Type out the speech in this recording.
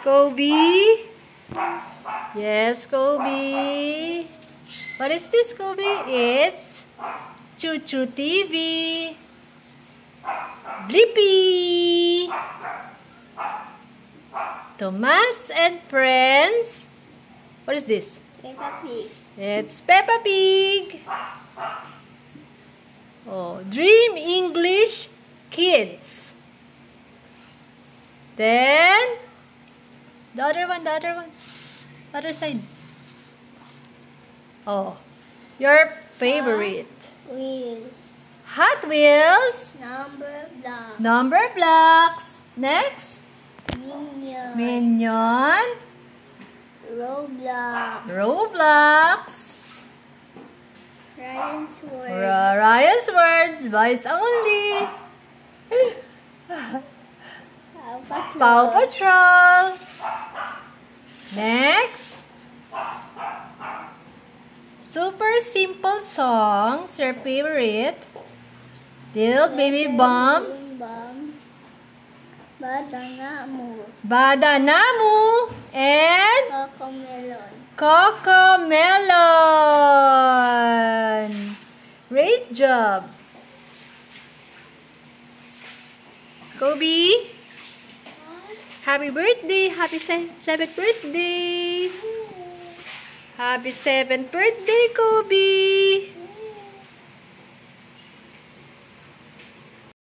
Kobe? Yes, Kobe. What is this, Kobe? It's Choo Choo TV. Blippi. Thomas and Friends. What is this? Peppa Pig. It's Peppa Pig. Oh, Dream English Kids. Then the other one. Other side. Oh, your favorite. Wheels. Hot Wheels. Number block. Number blocks. Next. Minion. Minion. Roblox. Roblox. Ryan's World. Ryan's Words. Voice only. Paw Patrol. Next. Super simple songs. Your favorite. Little Baby Bump. Badanamu. Badanamu. And Cocomelon. Cocomelon. Great job. Kobe. Happy birthday. Happy 7th birthday. Happy 7th birthday, Kobe.